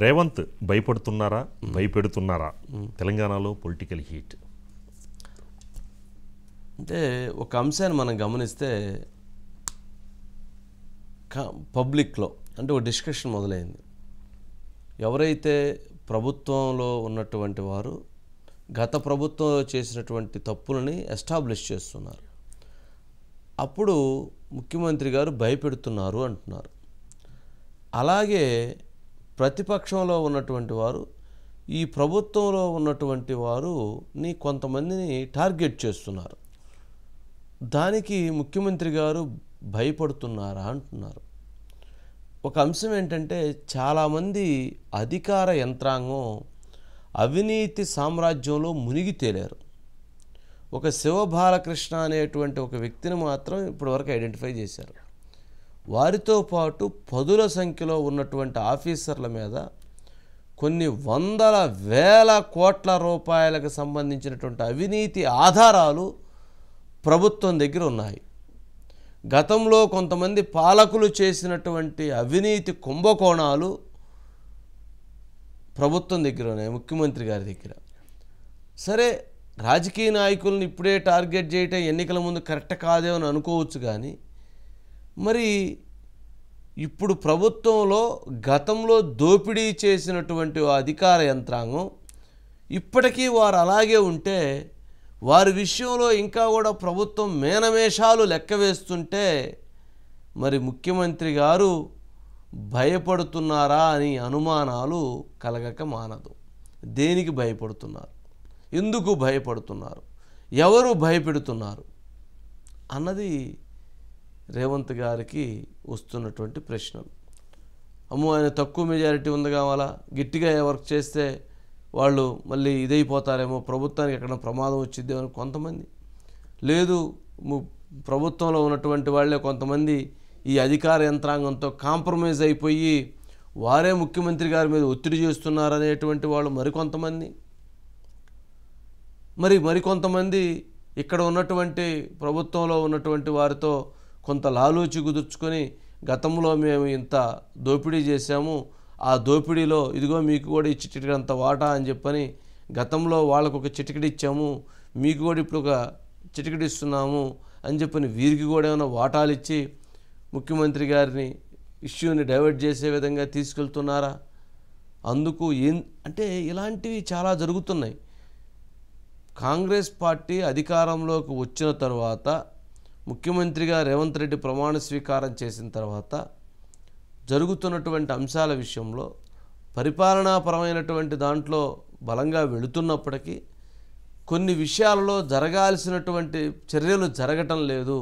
రేవంత్ భయపడుతున్నారా, భయపెడుతున్నారా? తెలంగాణలో political heat అంటే ఒక అంశాన్ని మనం గమనిస్తే పబ్లిక్లో అంటే ఒక డిస్కషన్ మొదలైంది. ఎవరైతే ప్రభుత్వంలో ఉన్నటువంటి వారు గత ప్రభుత్వంలో చేసినటువంటి తప్పులని ఎస్టాబ్లిష్ చేస్తున్నారు, అప్పుడు ముఖ్యమంత్రి గారు భయపెడుతున్నారు అంటున్నారు. అలాగే ప్రతిపక్షంలో ఉన్నటువంటి వారు ఈ ప్రభుత్వంలో ఉన్నటువంటి వారుని కొంతమందిని టార్గెట్ చేస్తున్నారు. దానికి ముఖ్యమంత్రి గారు భయపడుతున్నారా అంటున్నారు. ఒక అంశం ఏంటంటే, చాలామంది అధికార యంత్రాంగం అవినీతి సామ్రాజ్యంలో మునిగి తేలారు. ఒక శివబాలకృష్ణ అనేటువంటి ఒక వ్యక్తిని మాత్రం ఇప్పటివరకు ఐడెంటిఫై చేశారు. వారితో పాటు పదుల సంఖ్యలో ఉన్నటువంటి ఆఫీసర్ల మీద కొన్ని వందల వేల కోట్ల రూపాయలకు సంబంధించినటువంటి అవినీతి ఆధారాలు ప్రభుత్వం దగ్గర ఉన్నాయి. గతంలో కొంతమంది పాలకులు చేసినటువంటి అవినీతి కుంభకోణాలు ప్రభుత్వం దగ్గర ఉన్నాయి, ముఖ్యమంత్రి గారి దగ్గర. సరే, రాజకీయ నాయకులను ఇప్పుడే టార్గెట్ చేయటం ఎన్నికల ముందు కరెక్ట్ కాదేమో అని అనుకోవచ్చు, కానీ మరి ఇప్పుడు ప్రభుత్వంలో గతంలో దోపిడీ చేసినటువంటి అధికార యంత్రాంగం ఇప్పటికీ వారు అలాగే ఉంటే, వారి విషయంలో ఇంకా కూడా ప్రభుత్వం మేనమేషాలు లెక్క వేస్తుంటే మరి ముఖ్యమంత్రి గారు భయపడుతున్నారా అని అనుమానాలు కలగక మానదు. దేనికి భయపడుతున్నారు, ఎందుకు భయపడుతున్నారు, ఎవరు భయపెడుతున్నారు అన్నది రేవంత్ గారికి వస్తున్నటువంటి ప్రశ్నలు. అమ్మో, ఆయన తక్కువ మెజారిటీ ఉంది కావాలా, గట్టిగా వర్క్ చేస్తే వాళ్ళు మళ్ళీ ఇదైపోతారేమో, ప్రభుత్వానికి ఎక్కడ ప్రమాదం వచ్చిద్దేమో అని కొంతమంది, లేదు ప్రభుత్వంలో ఉన్నటువంటి వాళ్ళే కొంతమంది ఈ అధికార యంత్రాంగంతో కాంప్రమైజ్ అయిపోయి వారే ముఖ్యమంత్రి గారి మీద ఒత్తిడి చేస్తున్నారనేటువంటి వాళ్ళు మరికొంతమంది, మరికొంతమంది ఇక్కడ ఉన్నటువంటి ప్రభుత్వంలో ఉన్నటువంటి వారితో కొంత లాలూచి కుదుర్చుకొని గతంలో మేము ఇంత దోపిడీ చేశాము, ఆ దోపిడీలో ఇదిగో మీకు కూడా ఈ చిటికెడంత వాటా అని చెప్పని గతంలో వాళ్ళకు ఒక చిటికెడు ఇచ్చాము, మీకు కూడా ఇప్పుడు ఒక చిటికెడు ఇస్తున్నాము అని చెప్పని వీరికి కూడా ఏమైనా వాటాలు ఇచ్చి ముఖ్యమంత్రి గారిని ఇష్యూని డైవర్ట్ చేసే విధంగా తీసుకెళ్తున్నారా? అందుకు అంటే ఇలాంటివి చాలా జరుగుతున్నాయి. కాంగ్రెస్ పార్టీ అధికారంలోకి వచ్చిన తర్వాత ముఖ్యమంత్రిగా రేవంత్ రెడ్డి ప్రమాణ స్వీకారం చేసిన తర్వాత జరుగుతున్నటువంటి అంశాల విషయంలో పరిపాలనాపరమైనటువంటి దాంట్లో బలంగా వెళుతున్నప్పటికీ కొన్ని విషయాలలో జరగాల్సినటువంటి చర్యలు జరగటం లేదు.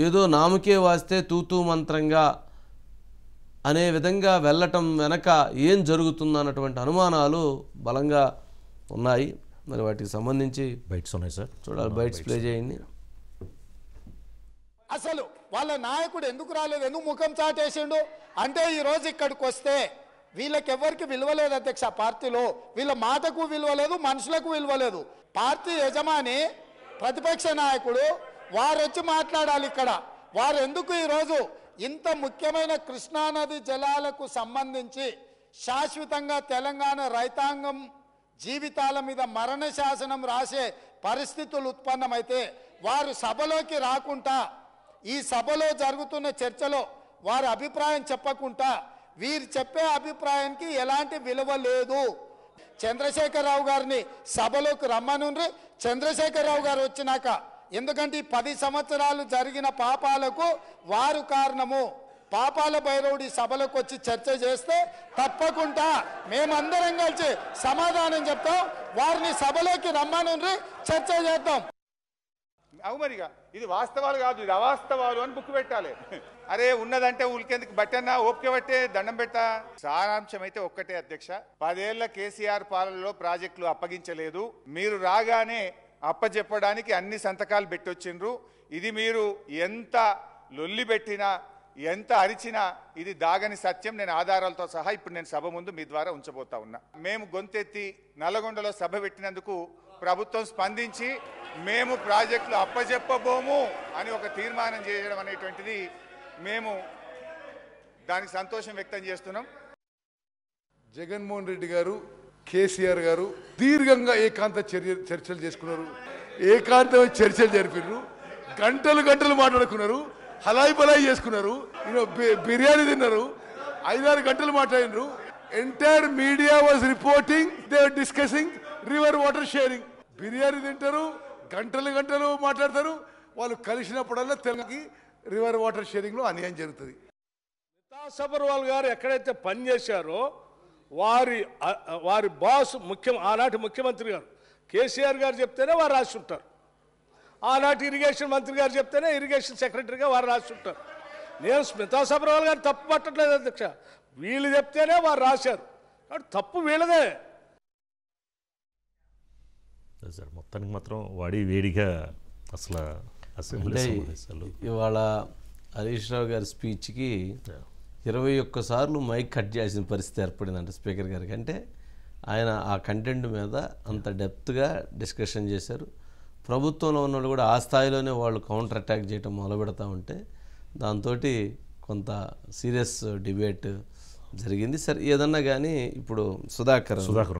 ఏదో నామకే వాస్తే తూతూ మంత్రంగా అనే విధంగా వెళ్ళటం వెనక ఏం జరుగుతుందన్నటువంటి అనుమానాలు బలంగా ఉన్నాయి. మరి వాటికి సంబంధించి బైట్స్ ఉన్నాయి సార్, చూడాలి. బైట్స్ ప్లే చేయండి. అసలు వాళ్ళ నాయకుడు ఎందుకు రాలేదు, ఎందుకు ముఖం చాటేసిండు అంటే, ఈరోజు ఇక్కడికి వస్తే వీళ్ళకెవ్వరికి విలువ లేదు అధ్యక్ష. పార్టీలో వీళ్ళ మాటకు విలువ లేదు, మనుషులకు విలువ లేదు. పార్టీ యజమాని ప్రతిపక్ష నాయకుడు వారు వచ్చి మాట్లాడాలి ఇక్కడ. వారు ఎందుకు ఈరోజు ఇంత ముఖ్యమైన కృష్ణానది జలాలకు సంబంధించి శాశ్వతంగా తెలంగాణ రైతాంగం జీవితాల మీద మరణ శాసనం రాసే పరిస్థితులు ఉత్పన్నమైతే వారు సభలోకి రాకుండా, ఈ సభలో జరుగుతున్న చర్చలో వారి అభిప్రాయం చెప్పకుండా, వీరు చెప్పే అభిప్రాయానికి ఎలాంటి విలువ లేదు. చంద్రశేఖరరావు గారిని సభలోకి రమ్మనుండ్రి. చంద్రశేఖరరావు గారు వచ్చినాక, ఎందుకంటే 10 సంవత్సరాలు జరిగిన పాపాలకు వారు కారణము. పాపాల భైరవుడి సభలకు వచ్చి చర్చ చేస్తే తప్పకుండా మేమందరం కలిసి సమాధానం చెప్తాం. వారిని సభలోకి రమ్మనుండ్రి, చర్చ చేద్దాం. అవుమరిగా ఇది వాస్తవాలు కాదు, ఇది అవాస్తవాలు అని బుక్ పెట్టాలి. అరే ఉన్నదంటే ఉలికేందుకు బట్టన్నా ఓపిక పట్టే దండం పెట్టా. సారాంశం అయితే ఒక్కటే అధ్యక్ష, 10 ఏళ్ల కేసీఆర్ పాలనలో ప్రాజెక్టులు అప్పగించలేదు. మీరు రాగానే అప్పచెప్పడానికి అన్ని సంతకాలు పెట్టొచ్చిండ్రు. ఇది మీరు ఎంత లొల్లి పెట్టినా ఎంత అరిచినా ఇది దాగని సత్యం. నేను ఆధారాలతో సహా ఇప్పుడు నేను సభ ముందు మీ ద్వారా ఉంచబోతా ఉన్నా. మేము గొంతెత్తి నల్గొండలో సభ పెట్టినందుకు ప్రభుత్వం స్పందించి మేము ప్రాజెక్టులు అప్పచెప్పబోము అని ఒక తీర్మానం చేయడం అనేటువంటిది మేము దానికి సంతోషం వ్యక్తం చేస్తున్నాం. జగన్మోహన్ రెడ్డి గారు కేసీఆర్ గారు దీర్ఘంగా ఏకాంత చర్చలు చేసుకున్నారు, ఏకాంతమైన చర్చలు జరిపారు, గంటలు గంటలు మాట్లాడుకున్నారు, హలాయి బలాయి చేసుకున్నారు, బిర్యానీ తిన్నారు, 5-6 గంటలు మాట్లాడినారు. Entire media was reporting, they are discussing river water sharing. Biryani తింటారు, గంటలు గంటలు మాట్లాడతారు, వాళ్ళు కలిసినప్పుడల్లా తెలంగాణకి రివర్ వాటర్ షేరింగ్ లో అన్యాయం జరుగుతుంది. సబర్వాల్ గారు ఎక్కడైతే పనిచేశారో వారి బాస్ ఆనాటి ముఖ్యమంత్రి గారు కేసీఆర్ గారు చెప్తేనే వారు రాసి ఉంటారు, ఆనాటి ఇరిగేషన్ మంత్రి గారు చెప్తేనే ఇరిగేషన్ సెక్రటరీగా వారు రాసి ఉంటారు. నేను స్మితా సబర్వాల్ గారు తప్పు పట్టట్లేదు అధ్యక్ష, వీళ్ళు చెప్తేనే వారు రాశారు, కాబట్టి తప్పు వీళ్ళదే. సార్ మొత్తానికి మాత్రం వాడి వేడిగా అసలు అసెంబ్లీ సమావేశాలు ఇవాళ హరీష్ రావు గారి స్పీచ్కి 21 సార్లు మైక్ కట్ చేసిన పరిస్థితి ఏర్పడిందంట స్పీకర్ గారికి. అంటే ఆయన ఆ కంటెంట్ మీద అంత డెప్త్గా డిస్కషన్ చేశారు. ప్రభుత్వంలో ఉన్నవాళ్ళు కూడా ఆ స్థాయిలోనే వాళ్ళు కౌంటర్ అటాక్ చేయడం మొదలు పెడతా ఉంటే దాంతో కొంత సీరియస్ డిబేట్ జరిగింది. సరే ఏదన్నా కానీ ఇప్పుడు సుధాకర్